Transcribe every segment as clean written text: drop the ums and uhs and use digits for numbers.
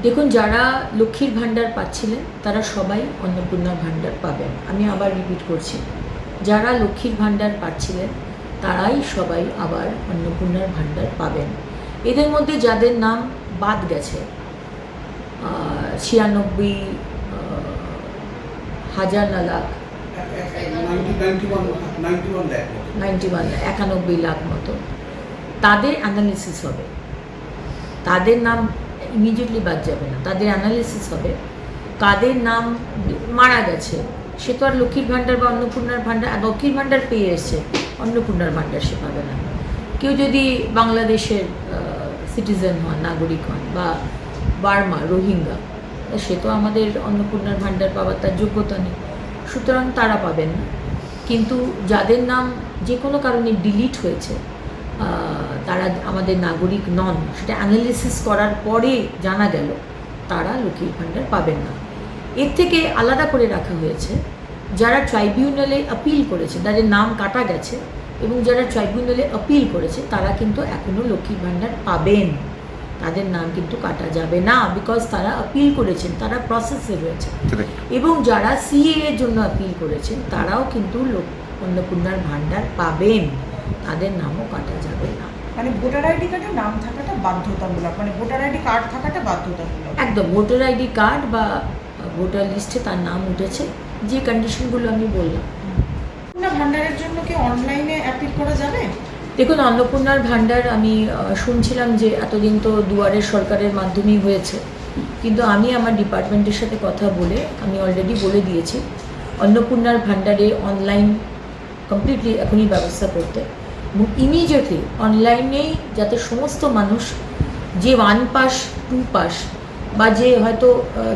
দেখুন, যারা লক্ষ্মীর ভাণ্ডার পাচ্ছিলেন তারা সবাই অন্নপূর্ণা ভাণ্ডার পাবেন। আমি আবার রিপিট করছি, যারা লক্ষ্মীর ভাণ্ডার পাচ্ছিলেন তারাই সবাই আবার অন্নপূর্ণার ভাণ্ডার পাবেন। এদের মধ্যে যাদের নাম বাদ গেছে 96,000 না লাখ 91 লাখ মতো, তাদের অ্যানালিসিস হবে। তাদের নাম ইমিডিয়েটলি বাদ যাবে না, তাদের অ্যানালিসিস হবে। কাদের নাম মারা গেছে সে তো আর লক্ষ্মীর ভাণ্ডার বা অন্নপূর্ণার ভাণ্ডার, লক্ষ্মীর ভাণ্ডার পেয়ে এসছে, অন্নপূর্ণার ভাণ্ডার সে পাবে না। কেউ যদি বাংলাদেশের সিটিজেন হন, নাগরিক হন, বা বার্মা, রোহিঙ্গা, সে তো আমাদের অন্নপূর্ণার ভাণ্ডার পাওয়ার তার যোগ্যতা নেই, সুতরাং তারা পাবেন না। কিন্তু যাদের নাম যে কোনো কারণে ডিলিট হয়েছে, তারা আমাদের নাগরিক নন, সেটা অ্যানালিসিস করার পরে জানা গেল, তারা লক্ষ্মীর ভাণ্ডার পাবেন না। এর থেকে আলাদা করে রাখা হয়েছে যারা ট্রাইব্যুনালে আপিল করেছে, তাদের নাম কাটা গেছে, এবং যারা ট্রাইব্যুনালে আপিল করেছে তারা কিন্তু এখনও লক্ষ্মীর ভাণ্ডার পাবেন। তাদের নাম কিন্তু কাটা যাবে না, বিকজ তারা আপিল করেছেন, তারা প্রসেসে রয়েছে। এবং যারা সিএ এর জন্য আপিল করেছেন তারাও কিন্তু অন্নপূর্ণার ভাণ্ডার পাবেন, তাদের নামও কাটা যাবে না। মানে ভোটার আইডি কার্ডে নাম থাকাটা বাধ্যতামূলক, মানে ভোটার আইডি কার্ড থাকাটা বাধ্যতামূলক। একদম, ভোটার আইডি কার্ড বা ভোটার লিস্টে তার নাম উঠেছে, যে কন্ডিশনগুলো আমি বললাম। ভাণ্ডারের জন্য কি অনলাইনে অ্যাপিল করা যাবে? দেখুন, অন্নপূর্ণার ভাণ্ডার আমি শুনছিলাম যে এতদিন তো দুয়ারের সরকারের মাধ্যমেই হয়েছে, কিন্তু আমি আমার ডিপার্টমেন্টের সাথে কথা বলে আমি অলরেডি বলে দিয়েছি অন্নপূর্ণার ভাণ্ডারে অনলাইন কমপ্লিটলি এখনই ব্যবস্থা করতে, এবং ইমিডিয়েটলি অনলাইনেই যাতে সমস্ত মানুষ যে 1 পাস 2 পাস বা যে হয়তো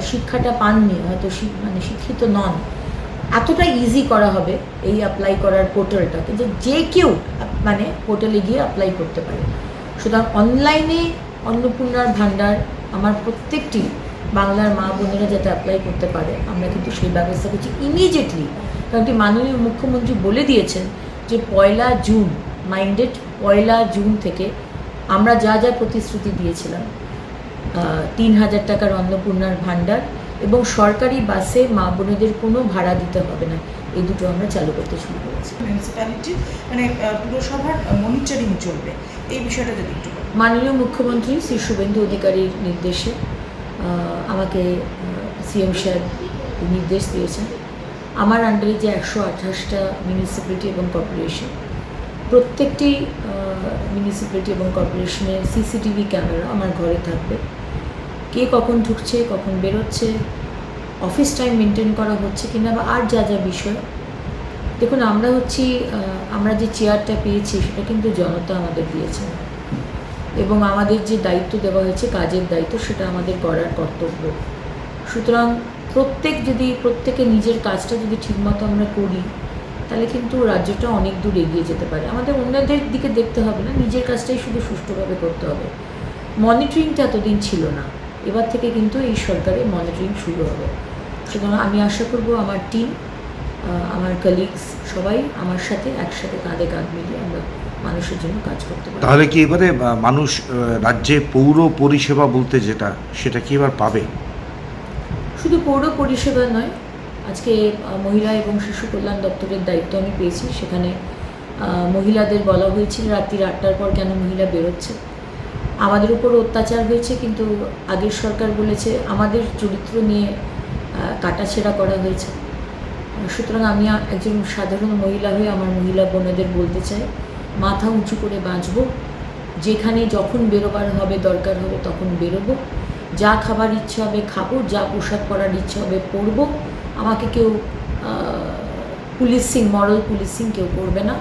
শিক্ষাটা পাননি, হয়তো মানে শিক্ষিত নন, এতটা ইজি করা হবে এই অ্যাপ্লাই করার পোর্টালটাকে, যে কেউ মানে পোর্টালে গিয়ে অ্যাপ্লাই করতে পারে। সুতরাং অনলাইনে অন্নপূর্ণার ভাণ্ডার আমার প্রত্যেকটি বাংলার মা বোনেরা যাতে অ্যাপ্লাই করতে পারে, আমরা কিন্তু সেই ব্যবস্থা করছি ইমিডিয়েটলি। কারণ কি, মাননীয় মুখ্যমন্ত্রী বলে দিয়েছেন যে 1 জুন, মাইন্ডেড 1 জুন থেকে আমরা যা যা প্রতিশ্রুতি দিয়েছিলাম, 3,000 টাকার অন্নপূর্ণার ভাণ্ডার এবং সরকারি বাসে মা বোনেদের কোনো ভাড়া দিতে হবে না, এই দুটো আমরা চালু করতে শুরু করেছি। মিউনিসিপ্যালিটি মানে পুরসভার মনিটরিং চলবে, এই বিষয়টা যদি একটু মাননীয় মুখ্যমন্ত্রী শ্রী শুভেন্দু অধিকারীর নির্দেশে আমাকে সিএম সাহেব নির্দেশ দিয়েছেন আমার আন্ডারে যে 128টা মিউনিসিপ্যালিটি এবং কর্পোরেশন, প্রত্যেকটি মিউনিসিপ্যালিটি এবং কর্পোরেশনের সিসিটিভি ক্যামেরা আমার ঘরে থাকবে। কে কখন ঢুকছে, কখন বেরোচ্ছে, অফিস টাইম মেনটেন করা হচ্ছে কিনা, বা আর যা যা বিষয়। দেখুন, আমরা যে চেয়ারটা পেয়েছি সেটা কিন্তু জনতা আমাদের দিয়েছে, এবং আমাদের যে দায়িত্ব দেওয়া হয়েছে, কাজের দায়িত্ব, সেটা আমাদের করার কর্তব্য। সুতরাং প্রত্যেকে নিজের কাজটা যদি ঠিকমতো আমরা করি, তাহলে কিন্তু রাজ্যটা অনেক দূর এগিয়ে যেতে পারে। আমাদের অন্যদের দিকে দেখতে হবে না, নিজের কাজটাই শুধু সুষ্ঠুভাবে করতে হবে। মনিটরিংটা এতদিন ছিল না, এবার থেকে কিন্তু এই সরকারের মনিটরিং শুরু হবে। সুতরাং আমি আশা করব আমার টিম, আমার কলিগস সবাই আমার সাথে একসাথে কাঁধে কাঁধ মিলিয়ে আমরা মানুষের জন্য কাজ করতে পারি। তাহলে কি এবারে মানুষ রাজ্যে পৌর পরিষেবা বলতে যেটা, সেটা কি এবার পাবে? শুধু পৌর পরিষেবা নয়, আজকে মহিলা এবং শিশু কল্যাণ দপ্তরের দায়িত্ব আমি পেয়েছি। সেখানে মহিলাদের বলা হয়েছিল রাত্রি 8টার পর কেন মহিলা বেরোচ্ছে। আমাদের উপর অত্যাচার হয়েছে, কিন্তু আগের সরকার বলেছে আমাদের চরিত্র নিয়ে কাটাছেঁড়া করা হয়েছে। সুতরাং আমি একজন সাধারণ মহিলা হয়ে আমার মহিলা বোনেদের বলতে চাই, মাথা উঁচু করে বাঁচব, যেখানে যখন বেরোবার হবে, দরকার হবে তখন বেরোবো, যা খাবার ইচ্ছে হবে খাবো, যা পোশাক পরার ইচ্ছে হবে পরবো। আমাকে কেউ মরাল পুলিশিং কেউ করবে না।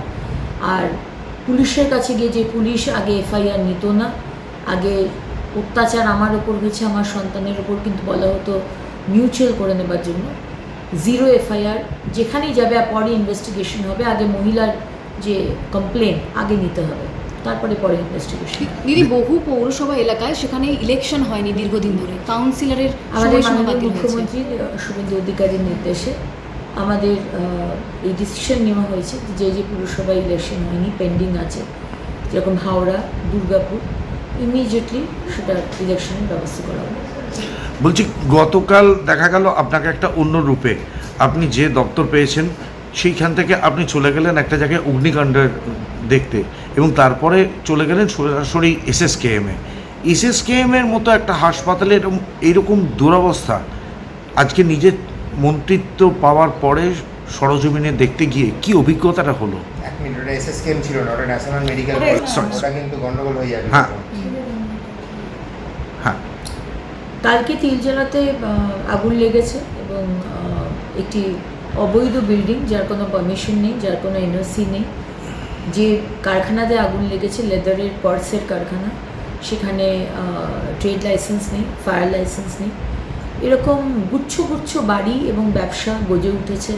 আর পুলিশের কাছে গিয়ে যে পুলিশ আগে এফআইআর নিত না, আগে অত্যাচার আমার ওপর হয়েছে, আমার সন্তানের ওপর, কিন্তু বলা হতো মিউচুয়াল করে নেবার জন্য, 0 এফআইআর, যেখানেই যাবে পরে ইনভেস্টিগেশন হবে। আগে মহিলার যে কমপ্লেন আগে নিতে হবে, তারপরে পরে ইনভেস্টিগেশন। দিদি, বহু পৌরসভা এলাকায় সেখানে ইলেকশন হয়নি দীর্ঘদিন ধরে, কাউন্সিলরের আমাদের মাননীয় মুখ্যমন্ত্রী শুভেন্দু অধিকারীর নির্দেশে আমাদের এই ডিসিশন নেওয়া হয়েছে যে পুরসভা ইলেকশন হয়নি, পেন্ডিং আছে, যেরকম হাওড়া, দুর্গাপুর, ইমিডিয়েটলি সেটা ইলেকশনের ব্যবস্থা করা হবে। বলছি গতকাল দেখা গেল আপনাকে একটা অন্য রূপে আপনি যে দপ্তর পেয়েছেন সেইখান থেকে আপনি চলে গেলেন একটা জায়গায় অগ্নিকাণ্ডের দেখতে এবং তারপরে চলে গেলেন সরাসরি এসএসকেএমের মতো একটা হাসপাতালে এইরকম দুরবস্থা আজকে নিজের মন্ত্রিত্ব পাওয়ার পরে সরজমিনে দেখতে গিয়ে কি অভিজ্ঞতাটা হলো? এক মিনিট, ওটা এসএসকেএম ছিল না, ওটা ন্যাশনাল মেডিকেল ওটা কলেজ, sorry, ওটা কিন্তু গন্ডগোল হয়ে যাবে। হ্যাঁ। হ্যাঁ, কালকে তিলজলাতে আগুন লেগেছে এবং একটি অবৈধ বিল্ডিং, যার কোনো পারমিশন নেই, যার কোনো এনওসি নেই। যে কারখানাতে আগুন লেগেছে লেদারের পার্টসের কারখানা, সেখানে ট্রেড লাইসেন্স নেই, ফায়ার লাইসেন্স নেই। এরকম গুচ্ছ গুচ্ছ বাড়ি এবং ব্যবসা গজে উঠেছে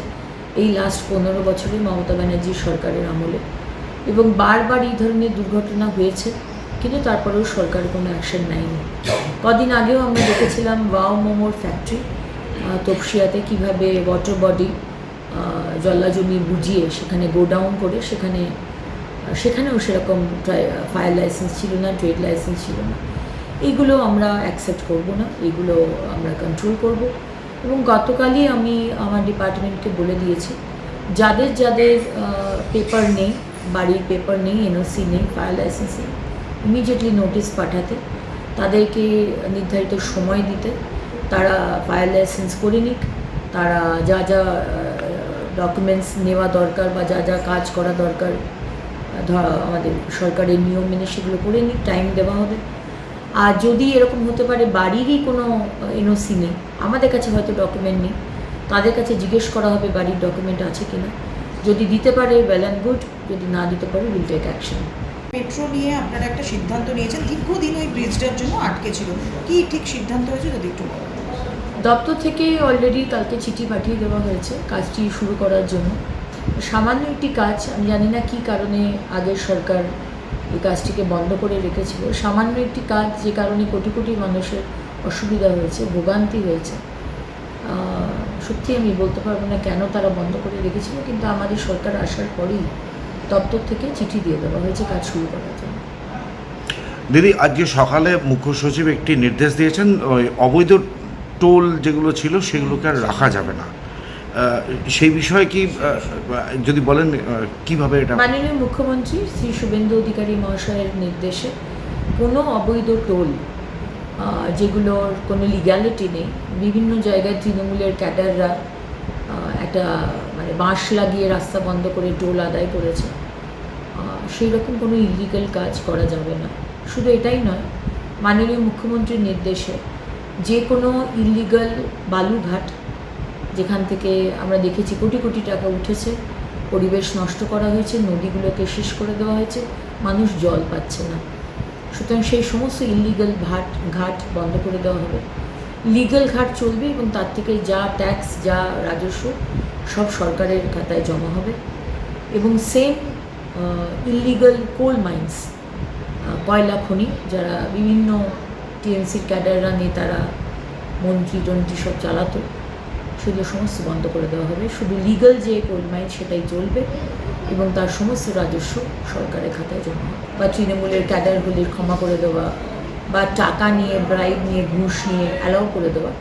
এই লাস্ট 15 বছরে মমতা ব্যানার্জির সরকারের আমলে, এবং বারবার এই ধরনের দুর্ঘটনা হয়েছে, কিন্তু তারপরেও সরকার কোনো অ্যাকশন নেয়নি। কদিন আগেও আমরা দেখেছিলাম ওয়াও মোমোর ফ্যাক্টরি তপসিয়াতে কীভাবে ওয়াটার বডি জল্লাজমি বুঝিয়ে সেখানে গোডাউন করে সেখানেও সেরকম ফায়ার লাইসেন্স ছিল না, ট্রেড লাইসেন্স ছিল না। এইগুলো আমরা অ্যাকসেপ্ট করব না, এগুলো আমরা কন্ট্রোল করব। এবং গতকালই আমি আমার ডিপার্টমেন্টকে বলে দিয়েছি, যাদের যাদের পেপার নেই, বাড়ির পেপার নেই, এনওসি নেই, ফায়ার লাইসেন্স নেই, ইমিডিয়েটলি নোটিশ পাঠাতে, তাদেরকে নির্ধারিত সময় দিতে, তারা ফায়ার লাইসেন্স করে নিক, তারা যা যা ডকুমেন্টস নেওয়া দরকার বা যা যা কাজ করা দরকার আমাদের সরকারের নিয়ম মেনে সেগুলো করে নিক, টাইম দেওয়া হবে। আর যদি এরকম হতে পারে বাড়িরই কোনো এনওসি নেই, আমাদের কাছে হয়তো ডকুমেন্ট নেই, তাদের কাছে জিজ্ঞেস করা হবে বাড়ির ডকুমেন্ট আছে কিনা। যদি দিতে পারে ওয়েল অ্যান্ড গুড, যদি না দিতে পারে উইল টেক অ্যাকশন। মেট্রো নিয়ে আপনারা একটা সিদ্ধান্ত নিয়েছেন, দীর্ঘদিন ওই ব্রিজটার জন্য আটকে ছিল, কি ঠিক সিদ্ধান্ত হয়েছে যদি একটু বলেন? দপ্তর থেকে অলরেডি কালকে চিঠি পাঠিয়ে দেওয়া হয়েছে কাজটি শুরু করার জন্য। সামান্য একটি কাজ, আমি জানি না কী কারণে আগের সরকার এই কাজটিকে বন্ধ করে রেখেছিল। সামান্য একটি কাজ, যে কারণে কোটি কোটি মানুষের অসুবিধা হয়েছে, ভোগান্তি হয়েছে। সত্যি আমি বলতে পারবো না কেন তারা বন্ধ করে রেখেছিল, কিন্তু আমাদের সরকার আসার পরেই দপ্তর থেকে চিঠি দিয়ে দেওয়া হয়েছে কাজ শুরু করার জন্য। দিদি, আজকে সকালে মুখ্য সচিব একটি নির্দেশ দিয়েছেন, ওই অবৈধ টোল যেগুলো ছিল সেগুলোকে আর রাখা যাবে না। সেই বিষয়ে কি যদি বলেন কিভাবে এটা? মাননীয় মুখ্যমন্ত্রী শ্রী শুভেন্দু অধিকারী মহাশয়ের নির্দেশে কোনো অবৈধ টোল যেগুলোর কোনো লিগ্যালিটি নেই, বিভিন্ন জায়গায় তৃণমূলের ক্যাডাররা একটা মানে বাঁশ লাগিয়ে রাস্তা বন্ধ করে টোল আদায় করেছে, সেই রকম কোনো ইলিগাল কাজ করা যাবে না। শুধু এটাই নয়, মাননীয় মুখ্যমন্ত্রীর নির্দেশে যে কোনো ইলিগাল বালুঘাট, যেখান থেকে আমরা দেখেছি কোটি কোটি টাকা উঠেছে, পরিবেশ নষ্ট করা হয়েছে, নদীগুলোকে শেষ করে দেওয়া হয়েছে, মানুষ জল পাচ্ছে না, সুতরাং সেই সমস্ত ইলিগাল ঘাট বন্ধ করে দেওয়া হবে। লিগাল ঘাট চলবে এবং তার থেকে যা ট্যাক্স, যা রাজস্ব সব সরকারের খাতায় জমা হবে। এবং সেম ইলিগাল কোল মাইন্স, কয়লা খনি, যারা বিভিন্ন টিএমসির ক্যাডাররা, নেতারা, মন্ত্রী টন্ত্রী সব চালাতো, সেগুলো সমস্ত বন্ধ করে দেওয়া হবে। শুধু লিগাল যে কোল মাইন সেটাই চলবে এবং তার সমস্ত রাজস্ব সরকারের খাতায় জমা হবে। বা তৃণমূলের ক্যাডারগুলির ক্ষমা করে দেওয়া বা টাকা নিয়ে, ব্রাইব নিয়ে, ঘুষ নিয়ে অ্যালাউ করে দেওয়া,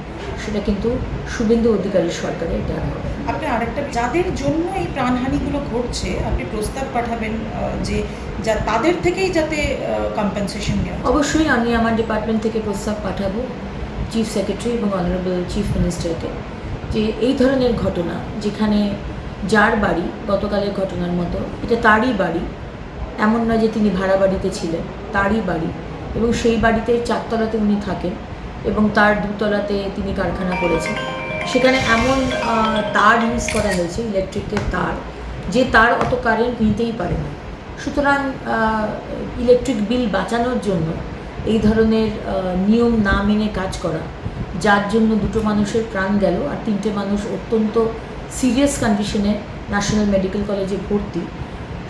সেটা কিন্তু শুভেন্দু অধিকারী সরকারে এটা হবে। আপনি আরেকটা, যাদের জন্য এই প্রাণহানিগুলো ঘটছে, আপনি প্রস্তাব পাঠাবেন যে যা তাদের থেকেই যাতে কম্পেনসেশন নেওয়া। অবশ্যই আমি আমার ডিপার্টমেন্ট থেকে প্রস্তাব পাঠাবো চিফ সেক্রেটারি এবং অনারেবল চিফ মিনিস্টারকে, যে এই ধরনের ঘটনা, যেখানে যার বাড়ি গতকালের ঘটনার মতো, এটা তারই বাড়ি, এমন নয় যে তিনি ভাড়া বাড়িতে ছিলেন, তারই বাড়ি, এবং সেই বাড়িতে 4 তলাতে উনি থাকেন এবং তার 2 তলাতে তিনি কারখানা করেছেন। সেখানে এমন তার ইউজ করা হয়েছে, ইলেকট্রিকের তার, যে তার অত কারেন্ট নিতেই পারে না। সুতরাং ইলেকট্রিক বিল বাঁচানোর জন্য এই ধরনের নিয়ম না মেনে কাজ করা, যার জন্য 2টো মানুষের প্রাণ গেল আর 3টে মানুষ অত্যন্ত সিরিয়াস কন্ডিশনে ন্যাশনাল মেডিকেল কলেজে ভর্তি।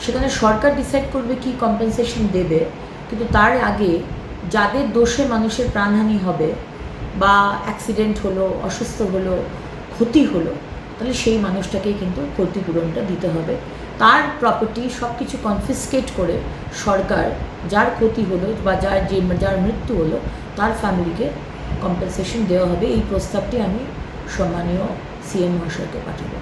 সেখানে সরকার ডিসাইড করবে কি কম্পেনসেশন দেবে, কিন্তু তার আগে যাদের দোষে মানুষের প্রাণহানি হবে বা অ্যাক্সিডেন্ট হলো, অসুস্থ হলো, ক্ষতি হলো, তাহলে সেই মানুষটাকেই কিন্তু ক্ষতিপূরণটা দিতে হবে। তার প্রপার্টি সব কিছু কনফিসকেট করে সরকার যার ক্ষতি হলো বা যার মৃত্যু হলো তার ফ্যামিলিকে কম্পেনসেশন দেওয়া হবে। এই প্রস্তাবটি আমি সম্মানীয় সিএম মহাশয়কে পাঠাবো।